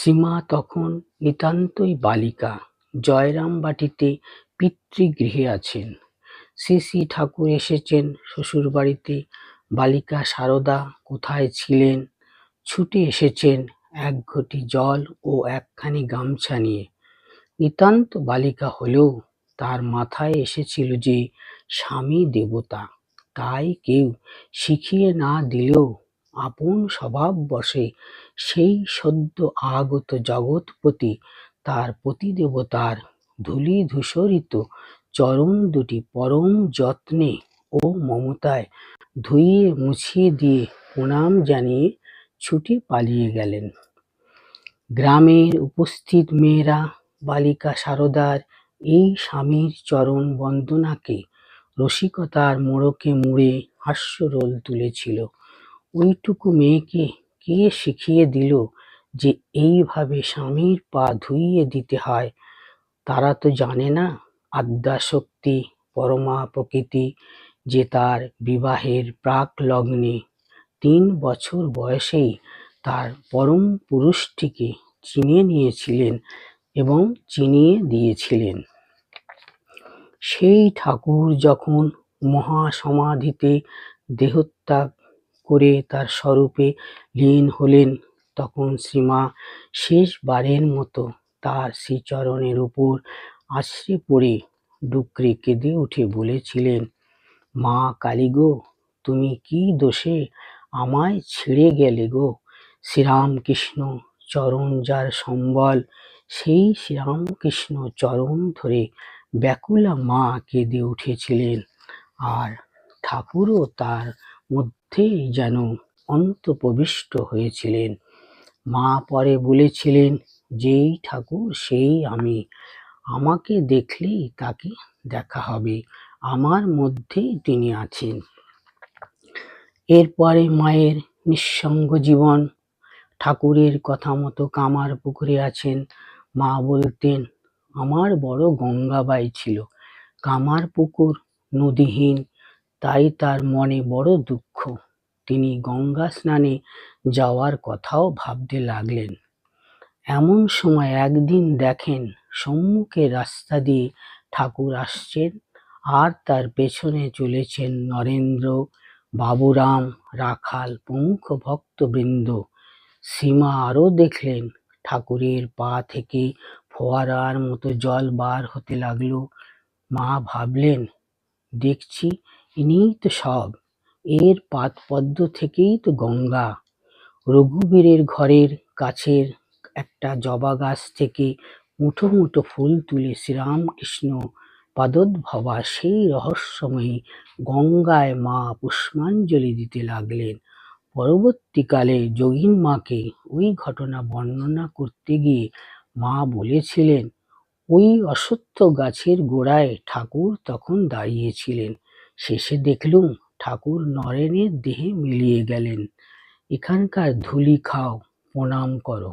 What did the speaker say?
সীমা তখন নিতান্তই বালিকা, জয়রামবাটিতে পিতৃগৃহে আছেন। শ্রী শ্রী ঠাকুর এসেছেন শ্বশুরবাড়িতে। বালিকা সারদা কোথায় ছিলেন? ছুটে এসেছেন এক ঘটি জল ও একখানি গামছা নিয়ে। নিতান্ত বালিকা হলেও তার মাথায় এসেছিল যে স্বামী দেবতা, তাই কেউ শিখিয়ে না দিলেও আপন স্বভাববশে সেই সদ্য আগত জগৎপতি তার পতিদেবতার ধূলিধূসরিত চরণ দুটি পরম যত্নে ও মমতায় ধুইয়ে মুছিয়ে দিয়ে প্রণাম জানিয়ে ছুটে পালিয়ে গেলেন। গ্রামের উপস্থিত মেয়েরা বালিকা সারদার এই স্বামীর চরণ বন্দনাকে রসিকতার মোড়কে মুড়ে হাস্যরোল তুলেছিল। ওইটুকু মেয়েকে কে শিখিয়ে দিল যে এইভাবে স্বামীর পা ধুইয়ে দিতে হয়? তারা তো জানে না আদ্যাশক্তি পরমা প্রকৃতি যে তার বিবাহের প্রাক লগ্নে ৩ বছর বয়সেই তার পরম পুরুষটিকে চিনে নিয়েছিলেন এবং চিনিয়ে দিয়েছিলেন। সেই ঠাকুর যখন মহাসমাধিতে দেহত্যাগ করে তার স্বরূপে লীন হলেন, তখন শ্রীমা শেষবারের মতো তার শ্রীচরণের উপর আছড়ে পড়ে ডুকরে কেঁদে উঠে বলেছিলেন, মা কালী গো, তুমি কি দোষে আমায় ছেড়ে গেলে গো? শ্রীরামকৃষ্ণ চরণ যার সম্বল, সেই শ্রীরামকৃষ্ণ চরণ ধরে ব্যাকুলা মা কেঁদে উঠেছিলেন, আর ঠাকুরও তার মধ্যেই যেন অন্তঃপ্রবিষ্ট হয়েছিলেন। মা পরে বলেছিলেন, যেই ঠাকুর সেই আমি, আমাকে দেখলেই তাকে দেখা হবে, আমার মধ্যেই তিনি আছেন। এরপরে মায়ের নিঃসঙ্গ জীবন। ঠাকুরের কথা মতো কামার পুকুরে আছেন। মা বলতেন, আমার বড় গঙ্গাবাই ছিল, কামার পুকুর নদীহীন, তাই তার মনে বড় দুঃখ। তিনি গঙ্গা স্নানে যাওয়ার কথাও ভাবতে লাগলেন। এমন সময় একদিন দেখেন সম্মুখের রাস্তা দিয়ে ঠাকুর আসছেন, আর তার পেছনে চলেছেন নরেন্দ্র, বাবুরাম, রাখাল প্রমুখ ভক্তবৃন্দ। সীমা আরও দেখলেন ঠাকুরের পা থেকে ফোয়ারার মতো জল বার হতে লাগলো। মা ভাবলেন, দেখছি ইনিই তো সব, এর পাদপদ্ম থেকেই তো গঙ্গা। রঘুবীরের ঘরের কাছের একটা জবা গাছ থেকে মুঠো মুঠো ফুল তুলে শ্রীরামকৃষ্ণ পাদোদ্ভবা সেই রহস্যময়ী গঙ্গায় মা পুষ্পাঞ্জলি দিতে লাগলেন। পরবর্তীকালে যোগীন মাকে ওই ঘটনা বর্ণনা করতে গিয়ে মা বলেছিলেন, ওই অশ্বত্থ গাছের গোড়ায় ঠাকুর তখন দাঁড়িয়েছিলেন। শেষে দেখলুম ঠাকুর নরেনের দেহে মিলিয়ে গেলেন। এখানকার ধুলি খাও, প্রণাম করো।